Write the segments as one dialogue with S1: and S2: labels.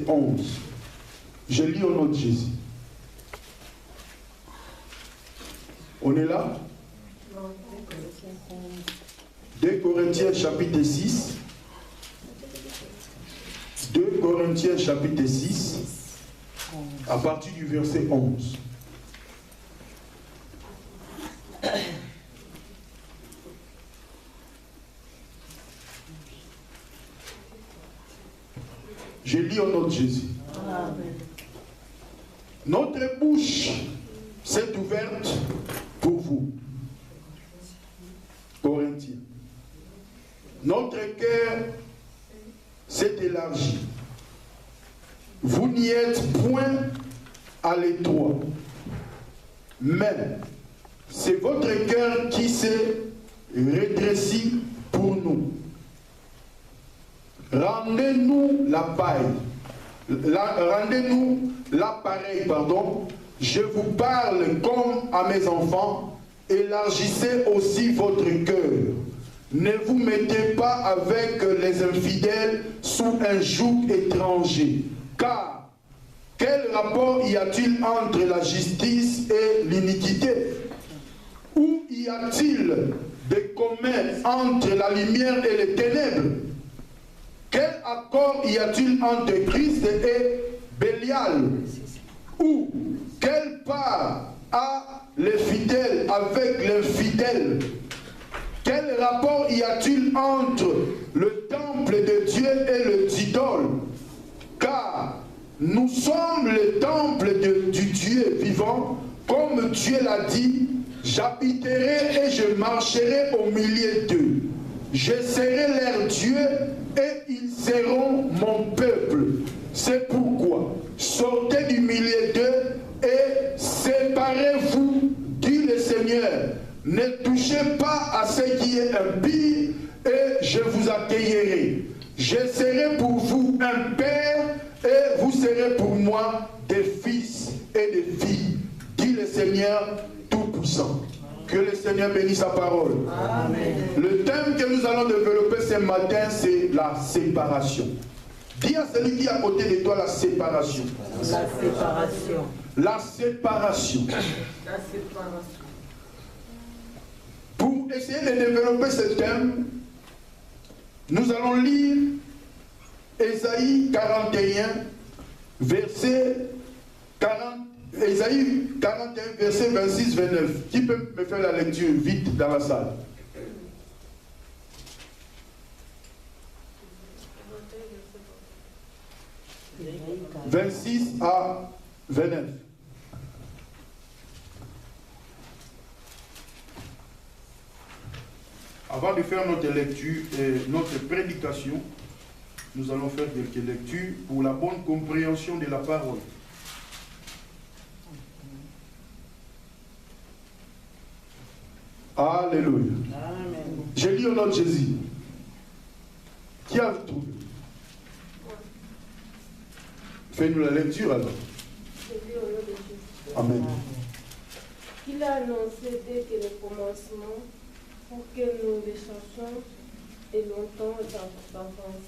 S1: 11. Je lis au nom de Jésus. On est là? 2 Corinthiens chapitre 6. 2 Corinthiens chapitre 6, à partir du verset 11. Je lis au nom de Jésus. Amen. Notre bouche s'est ouverte pour vous, Corinthiens. Notre cœur s'est élargi. Vous n'y êtes point à l'étroit, mais c'est votre cœur qui s'est rétréci pour nous. Rendez-nous l'appareil, pardon. Je vous parle comme à mes enfants. Élargissez aussi votre cœur. Ne vous mettez pas avec les infidèles sous un joug étranger. Car, quel rapport y a-t-il entre la justice et l'iniquité? Où y a-t-il des communs entre la lumière et les ténèbres? Quel accord y a-t-il entre Christ et Bélial? Ou quelle part a les fidèles avec l'infidèle? Quel rapport y a-t-il entre le temple de Dieu et l'idole? Car nous sommes le temple du Dieu vivant, comme Dieu l'a dit, j'habiterai et je marcherai au milieu d'eux. Je serai leur Dieu et ils seront mon peuple. C'est pourquoi sortez du milieu d'eux et séparez-vous, dit le Seigneur. Ne touchez pas à ce qui est impie et je vous accueillerai. Je serai pour vous un père et vous serez pour moi des fils et des filles, dit le Seigneur Tout-Puissant. Que le Seigneur bénisse sa parole. Amen. Le thème que nous allons développer ce matin, c'est la séparation. Dis à celui qui est à côté de toi la séparation. La séparation. La séparation. La séparation. Pour essayer de développer ce thème, nous allons lire Ésaïe 41, verset 40. Ésaïe 41, verset 26-29. Qui peut me faire la lecture vite dans la salle? 26 à 29. Avant de faire notre lecture et notre prédication, nous allons faire quelques lectures pour la bonne compréhension de la parole. Alléluia. Amen. Je lis au nom de Jésus. Qui a trouvé? Fais-nous la lecture alors.
S2: Je lis au nom de Jésus.
S1: Amen.
S2: Il a annoncé dès que le commencement pour que nous le cherchions et longtemps d'avance,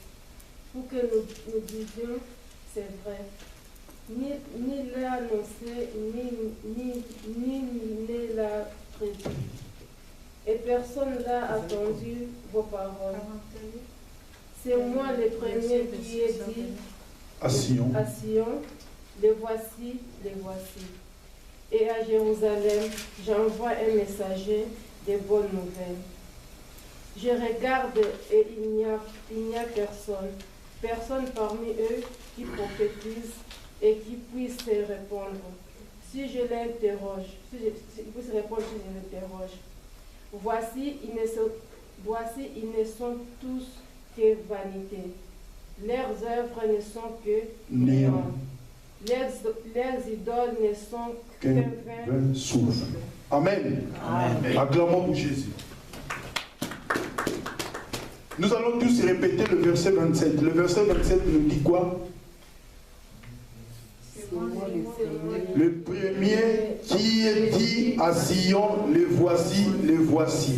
S2: pour que nous disions c'est vrai. Ni l'a annoncé, ni ne l'a prédit. Et personne n'a attendu vos paroles. C'est moi le premier qui ai dit
S1: à Sion,
S2: les voici, les voici. Et à Jérusalem, j'envoie un messager de bonnes nouvelles. Je regarde et il n'y a personne parmi eux qui prophétise et qui puisse répondre. Si je l'interroge, voici, ils ne sont tous que vanité. Leurs œuvres ne sont que néant. Leurs idoles ne sont qu'un vain
S1: souffle. Amen. Amen. Acclamons pour Jésus. Nous allons tous répéter le verset 27. Le verset 27 nous dit quoi? Le premier qui est dit à Sion, les voici, les voici.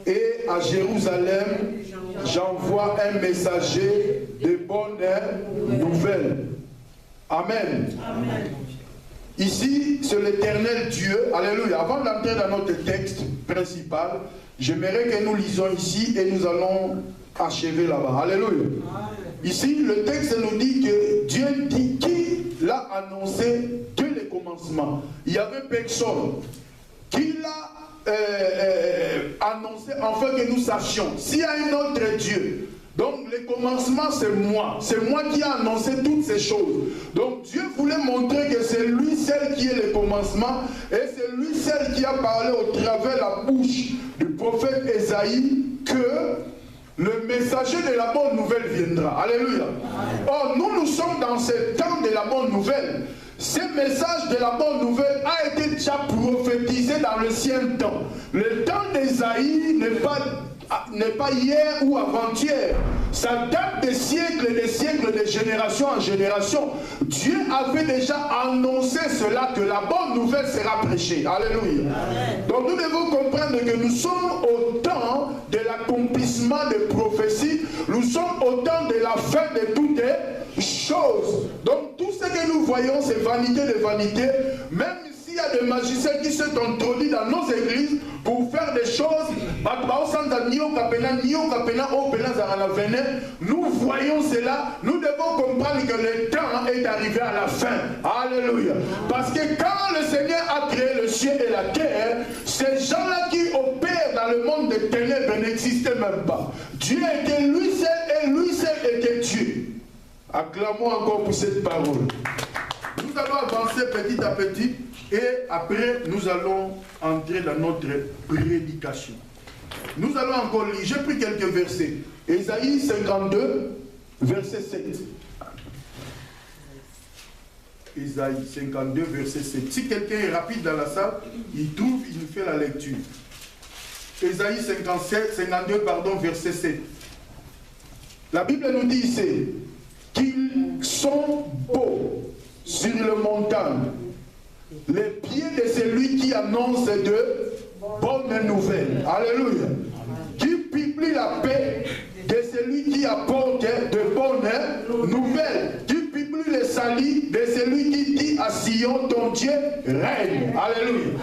S1: Et à Jérusalem, j'envoie un messager de bonnes nouvelles. Amen.
S2: Amen.
S1: Ici, c'est l'Éternel Dieu. Alléluia. Avant d'entrer dans notre texte principal, j'aimerais que nous lisons ici et nous allons achever là-bas. Alléluia. Ici, le texte nous dit que Dieu dit qui l'a annoncé dès le commencement. Il y avait personne qui l'a annoncé afin que nous sachions. S'il y a un autre Dieu, donc le commencement c'est moi qui ai annoncé toutes ces choses. Donc Dieu voulait montrer que c'est lui seul qui est le commencement et c'est lui seul qui a parlé au travers la bouche du prophète Ésaïe que le messager de la bonne nouvelle viendra. Alléluia. Or nous sommes dans ce temps de la bonne nouvelle. Ce message de la bonne nouvelle a été déjà prophétisé dans le l'ancien temps. Le temps d'Ésaïe n'est pas hier ou avant-hier. Ça date des siècles, de génération en génération. Dieu avait déjà annoncé cela, que la bonne nouvelle sera prêchée. Alléluia. Amen. Donc nous devons comprendre que nous sommes au temps de l'accomplissement des prophéties. Nous sommes au temps de la fin de toutes choses. Donc tout ce que nous voyons, c'est vanité de vanité. Même s'il y a des magiciens qui sont introduits dans nos églises pour faire des choses, nous voyons cela, nous devons comprendre que le temps est arrivé à la fin. Alléluia. Parce que quand le Seigneur a créé le ciel et la terre, ces gens-là qui opèrent dans le monde des ténèbres n'existaient même pas. Dieu était lui seul et lui seul était Dieu. Acclamons encore pour cette parole. Nous allons avancer petit à petit et après nous allons entrer dans notre prédication. Nous allons encore lire, j'ai pris quelques versets. Ésaïe 52, verset 7. Ésaïe 52, verset 7. Si quelqu'un est rapide dans la salle, il trouve, il nous fait la lecture. Ésaïe 52, verset 7. La Bible nous dit ici qu'ils sont beaux sur le montagne, les pieds de celui qui annonce de bonnes nouvelles. Alléluia. Qui publie la paix de celui qui apporte de bonnes nouvelles. Qui publie le salut de celui qui dit à Sion, ton Dieu règne. Alléluia.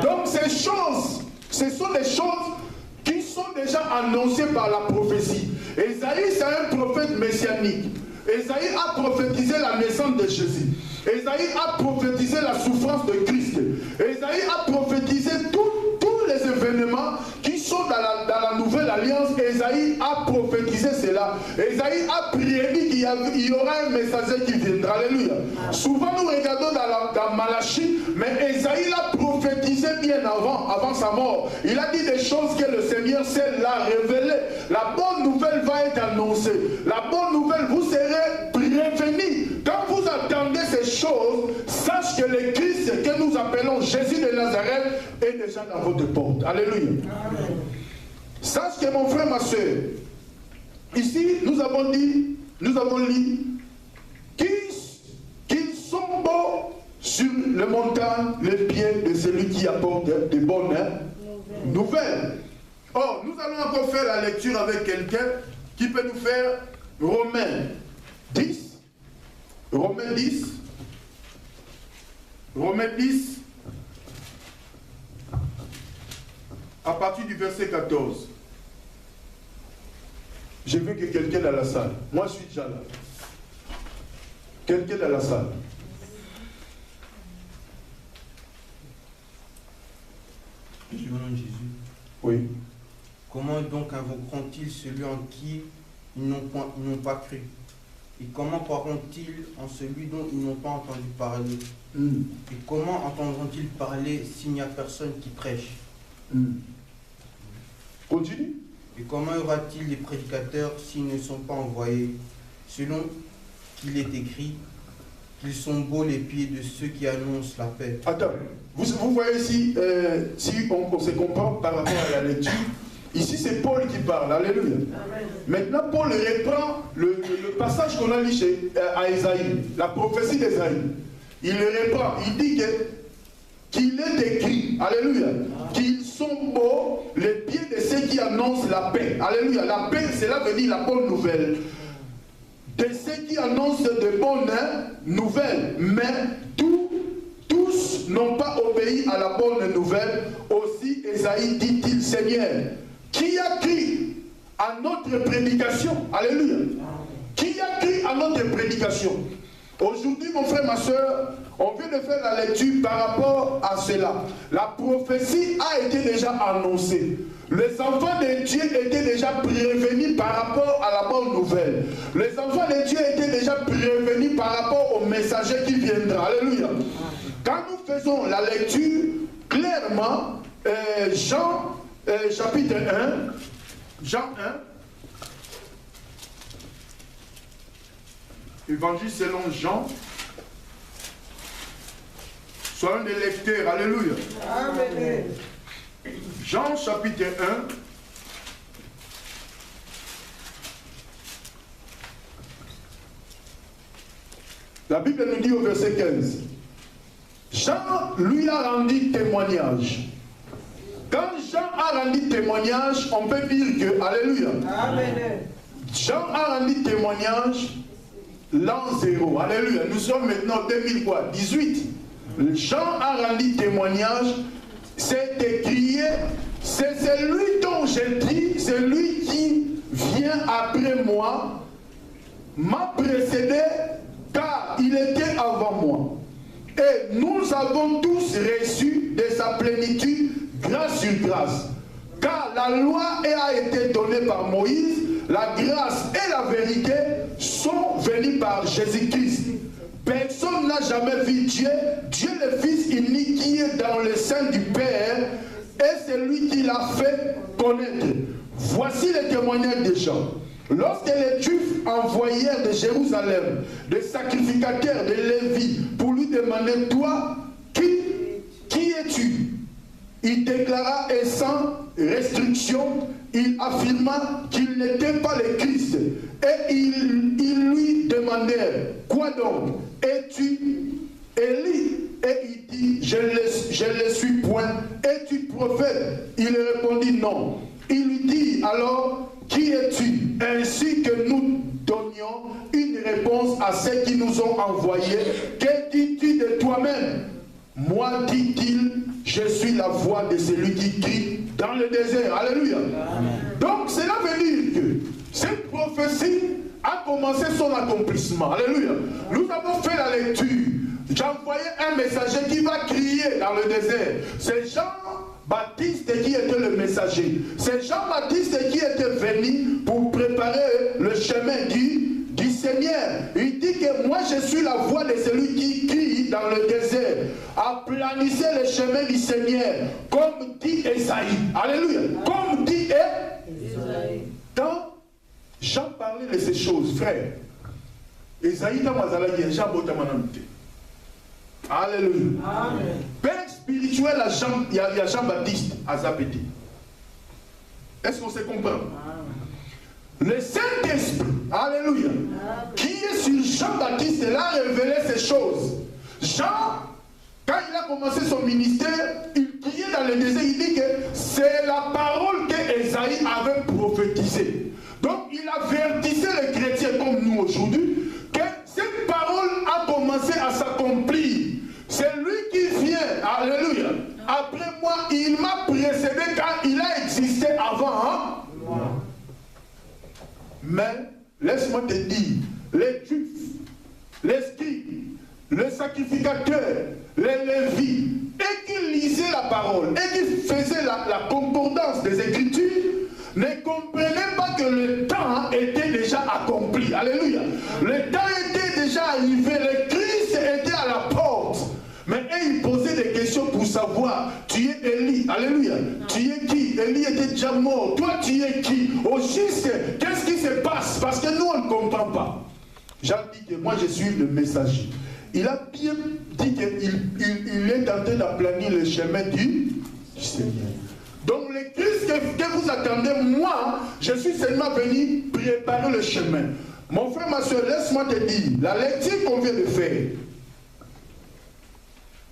S1: Donc ces choses, ce sont des choses qui sont déjà annoncées par la prophétie. Ésaïe, c'est un prophète messianique. Ésaïe a prophétisé la naissance de Jésus. Ésaïe a prophétisé la souffrance de Christ. Ésaïe a prophétisé tous les événements qui sont dans la nouvelle alliance. Ésaïe a prophétisé cela. Ésaïe a prédit qu'il y aura un messager qui viendra. Alléluia. Souvent nous regardons dans Malachie, mais Ésaïe l'a prophétisé bien avant sa mort. Il a dit des choses que le Seigneur seul l'a révélées. La bonne nouvelle va être annoncée. La bonne nouvelle, vous serez prévenus. Quand vous attendez ces choses, sache que le Christ que nous appelons Jésus de Nazareth est déjà dans votre porte. Alléluia. Amen. Sache que mon frère, ma soeur, ici nous avons lu qu'ils sont beaux sur les montagnes, les pieds de celui qui apporte de bonnes nouvelles. Or, nous allons encore faire la lecture avec quelqu'un qui peut nous faire Romains 10. Romains 10. Romains 10. À partir du verset 14. Je veux que quelqu'un dans la salle. Moi, je suis déjà là. Quelqu'un dans la salle.
S3: Au nom de Jésus.
S1: Oui.
S3: Comment donc invoqueront-ils celui en qui ils n'ont pas cru? Et comment croiront-ils en celui dont ils n'ont pas entendu parler? Et comment entendront-ils parler s'il n'y a personne qui prêche?
S1: Continue.
S3: Et comment y aura-t-il des prédicateurs s'ils ne sont pas envoyés? Selon qu'il est écrit, qu'ils sont beaux les pieds de ceux qui annoncent la paix.
S1: Attends, vous voyez ici, si on se comprend par rapport à la lecture, ici c'est Paul qui parle, alléluia. Amen. Maintenant Paul reprend le passage qu'on a lu à Ésaïe, la prophétie d'Ésaïe. Il le reprend, il dit qu'il est écrit, alléluia, qu'ils sont beaux les pieds de ceux qui annoncent la paix. Alléluia, la paix, cela veut dire la bonne nouvelle. de ceux qui annoncent de bonnes nouvelles, mais tous n'ont pas obéi à la bonne nouvelle. Aussi Ésaïe dit-il, Seigneur, qui a cru à notre prédication? Alléluia. Qui a cru à notre prédication? Aujourd'hui, mon frère, ma soeur, on vient de faire la lecture par rapport à cela. La prophétie a été déjà annoncée. Les enfants de Dieu étaient déjà prévenus par rapport à la bonne nouvelle. Les enfants de Dieu étaient déjà prévenus par rapport au messager qui viendra. Alléluia. Quand nous faisons la lecture, clairement, Jean chapitre 1, Jean 1, Évangile selon Jean. Soyons des lecteurs, alléluia. Amen. Jean chapitre 1. La Bible nous dit au verset 15. Jean lui a rendu témoignage. Quand Jean a rendu témoignage, on peut dire que, alléluia. Amen. Jean a rendu témoignage l'an 0. Alléluia. Nous sommes maintenant 2018. Jean a rendu témoignage. C'est écrié. C'est celui dont j'ai dit, celui qui vient après moi, m'a précédé, car il était avant moi. Et nous avons tous reçu de sa plénitude grâce sur grâce. Car la loi a été donnée par Moïse, la grâce et la vérité sont venues par Jésus-Christ. Personne n'a jamais vu Dieu, Dieu le Fils unique qui est dans le sein du Père, et c'est lui qui l'a fait connaître. Voici le témoignage des gens. Lorsque les Juifs envoyèrent de Jérusalem des sacrificateurs de Lévi pour lui demander, toi, qui es-tu? Il déclara, et sans restriction, il affirma qu'il n'était pas le Christ. Et ils lui demandèrent, quoi donc? Es-tu Élie? Et il dit, je ne suis point. Es-tu prophète? Il répondit, non. Il lui dit alors, qui es-tu? Ainsi que nous donnions une réponse à ceux qui nous ont envoyés. Que dis-tu de toi-même? Moi, dit-il, je suis la voix de celui qui crie dans le désert. Alléluia. Amen. Donc cela veut dire que cette prophétie a commencé son accomplissement. Alléluia. Nous avons fait la lecture. J'ai envoyé un messager qui va crier dans le désert. C'est Jean-Baptiste qui était le messager. C'est Jean-Baptiste qui était venu pour préparer le chemin du Seigneur. Il dit que moi je suis la voix de celui qui crie dans le désert. Aplanissez le chemin du Seigneur, comme dit Ésaïe. Alléluia. Comme dit Ésaïe. Quand Jean parlait de ces choses, frère, Ésaïe dans Mazalagi, Jean Botamanante. Alléluia. Amen. Père spirituel, il y a Jean-Baptiste à Zapété. Est-ce qu'on se comprend? Le Saint-Esprit, alléluia, qui est sur Jean-Baptiste, il a révélé ces choses. Jean, quand il a commencé son ministère, il criait dans le désert, il dit que c'est la parole qu'Ésaïe avait prophétisée. Donc il avertissait les chrétiens comme nous aujourd'hui, que cette parole a commencé à s'accomplir. C'est lui qui vient, alléluia. Après moi, il m'a précédé car il a existé avant. Hein? Mais, laisse-moi te dire, les Juifs, les scribes, les sacrificateurs, les Lévites, et qui lisaient la parole, et qui faisaient la concordance des Écritures, ne comprenaient pas que le temps était déjà accompli. Alléluia. Le temps était déjà arrivé, le Christ était à la porte. Mais eux, ils posaient des questions pour savoir, tu es Élie, alléluia, tu es qui? Élie était déjà mort, toi tu es qui? Au juste, qu'est-ce qui se passe? Parce que nous, on ne comprend pas. Jean dit que moi, je suis le messager. Il a bien dit qu'il est en train d'aplanir le chemin du Seigneur. Donc, le Christ que vous attendez, moi, je suis seulement venu préparer le chemin. Mon frère, ma soeur, laisse-moi te dire, la lecture qu'on vient de faire,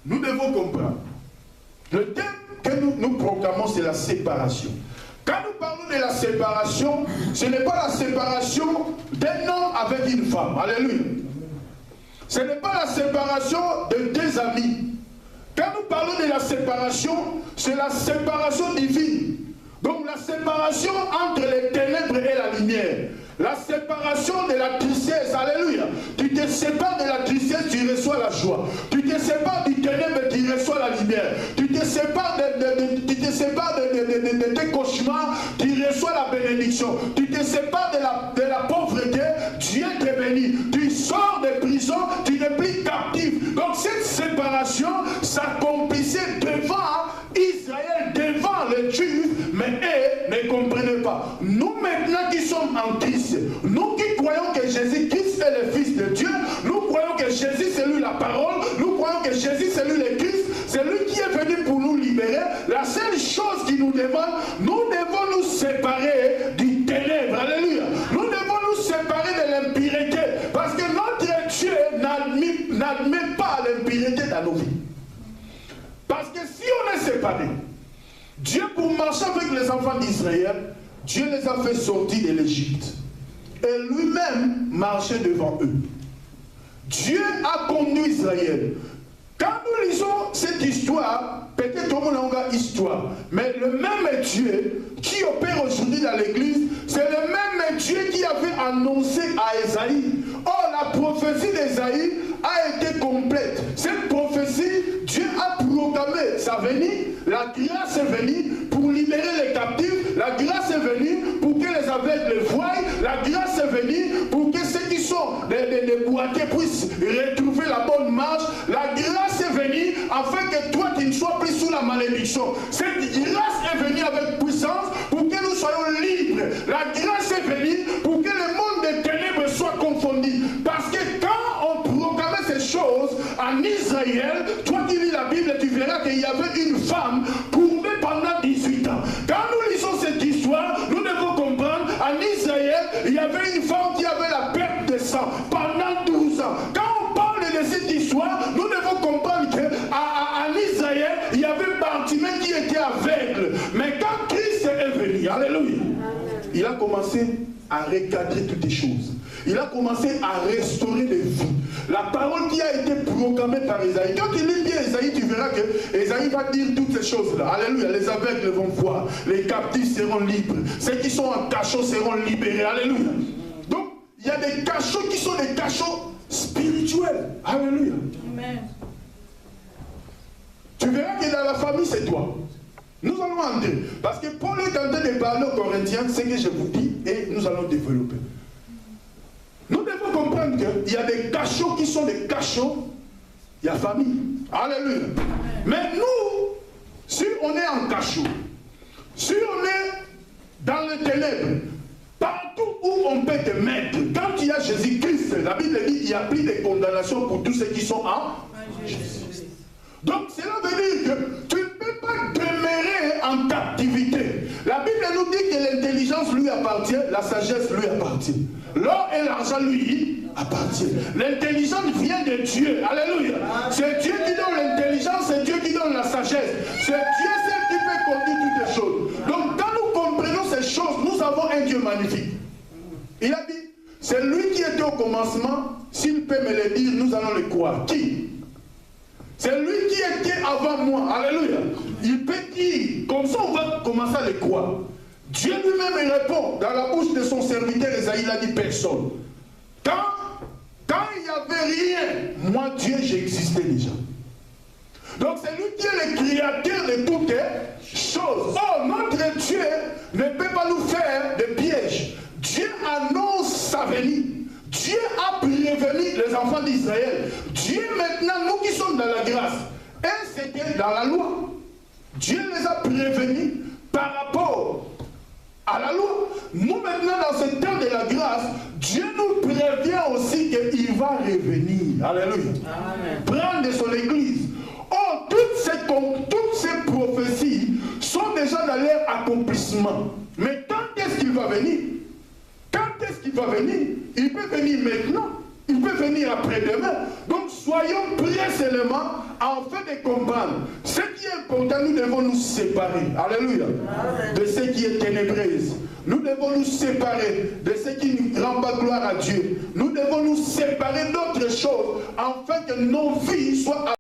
S1: nous devons comprendre. Le thème que nous proclamons, c'est la séparation. Quand nous parlons de la séparation, ce n'est pas la séparation d'un homme avec une femme. Alléluia. Ce n'est pas la séparation de deux amis. Quand nous parlons de la séparation, c'est la séparation divine. Donc la séparation entre les ténèbres et la lumière. La séparation de la tristesse. Alléluia. Tu te sépares de la tristesse, tu reçois la joie. Tu te sépares du ténèbre, tu reçois la lumière. Tu te sépares de tes cauchemars, tu reçois la bénédiction. Tu te sépares de la pauvreté, Dieu te bénit. Tu sors de prison, tu n'es plus captif. Donc cette séparation s'accomplissait devant Israël, devant les Juifs, mais eux ne comprenaient pas. Nous maintenant qui sommes en Christ, nous qui croyons que Jésus-Christ est le Fils de Dieu, nous croyons que Jésus c'est lui la parole, nous croyons que Jésus c'est lui le Christ, c'est lui qui est venu pour nous libérer. La seule chose qu'il nous demande, nous devons nous séparer du ténèbre. Alléluia. Nous devons nous séparer de l'impureté, parce que notre Dieu n'admet pas l'impureté dans nos vies. Parce que si on est séparé, Dieu pour marcher avec les enfants d'Israël, Dieu les a fait sortir de l'Égypte. Et lui-même marchait devant eux. Dieu a conduit Israël. Quand nous lisons cette histoire, peut-être on a une histoire, mais le même Dieu qui opère aujourd'hui dans l'église, c'est le même Dieu qui avait annoncé à Ésaïe. Or, la prophétie d'Ésaïe a été complète. Cette prophétie, Dieu a proclamé sa venue. La grâce est venue pour libérer les captifs. La grâce est venue pour que les aveugles voient. La grâce est venue pour que ceux qui sont des boiteux puissent retrouver la bonne marche. La grâce est venue afin que toi tu ne sois plus sous la malédiction. Cette grâce est venue avec puissance pour que nous soyons libres. La grâce est venue pour que le monde des ténèbres soit confondu. Parce que quand on proclamait ces choses en Israël, toi qui lis la Bible, tu verras qu'il y avait une femme courbée pendant 18 ans. Quand nous lisons cette histoire, nous devons comprendre, en Israël, il y avait une femme qui avait la perte de sang pendant 12 ans. Quand on parle de cette histoire, nous devons comprendre qu'en Israël, il y avait Bartimée qui était aveugle. Mais quand Christ est venu, alléluia, il a commencé à recadrer toutes les choses. Il a commencé à restaurer les vies. La parole qui a été proclamée par Ésaïe. Quand tu lis bien Ésaïe, tu verras que Ésaïe va dire toutes ces choses-là. Alléluia. Les aveugles vont voir. Les captifs seront libres. Ceux qui sont en cachot seront libérés. Alléluia. Donc, il y a des cachots qui sont des cachots spirituels. Alléluia. Amen. Tu verras que dans la famille, c'est toi. Nous allons entrer. Parce que Paul est en train de parler aux Corinthiens, c'est ce que je vous dis, et nous allons développer. Nous devons comprendre qu'il y a des cachots qui sont des cachots, il y a famille. Alléluia. Mais nous, si on est en cachot, si on est dans les ténèbres, partout où on peut te mettre, quand il y a Jésus-Christ, la Bible dit qu'il n'y a plus de condamnation pour tous ceux qui sont en Jésus. Donc cela veut dire que tu ne peux pas demeurer en captivité. La Bible nous dit que l'intelligence lui appartient, la sagesse lui appartient. L'or et l'argent lui appartiennent. L'intelligence vient de Dieu. Alléluia. C'est Dieu qui donne l'intelligence, c'est Dieu qui donne la sagesse. C'est Dieu seul qui peut conduire toutes les choses. Donc quand nous comprenons ces choses, nous avons un Dieu magnifique. Il a dit, c'est lui qui était au commencement, s'il peut me le dire, nous allons le croire. Qui? C'est lui qui était avant moi. Alléluia. Il peut dire, comme ça on va commencer à le croire. Dieu lui-même répond dans la bouche de son serviteur Esaïe, il a dit personne. Quand il n'y avait rien, moi Dieu j'existais déjà. Donc c'est lui qui est le créateur de toutes choses. Oh, notre Dieu ne peut pas nous faire de pièges. Dieu annonce sa venue. Dieu a prévenu les enfants d'Israël. Dieu maintenant, nous qui sommes dans la grâce, et c'était dans la loi. Dieu les a prévenus par rapport à la loi. Nous maintenant, dans ce temps de la grâce, Dieu nous prévient aussi qu'il va revenir. Alléluia. Amen. Prendre son église. Oh, toutes ces prophéties sont déjà dans leur accomplissement. Mais quand est-ce qu'il va venir? Quand est-ce qu'il va venir? Il peut venir maintenant. Il peut venir après-demain. Donc soyons prêts seulement afin de comprendre. Ce qui est important, nous devons nous séparer. Alléluia. De ce qui est ténébreuse. Nous devons nous séparer de ce qui ne rend pas gloire à Dieu. Nous devons nous séparer d'autres choses afin que nos vies soient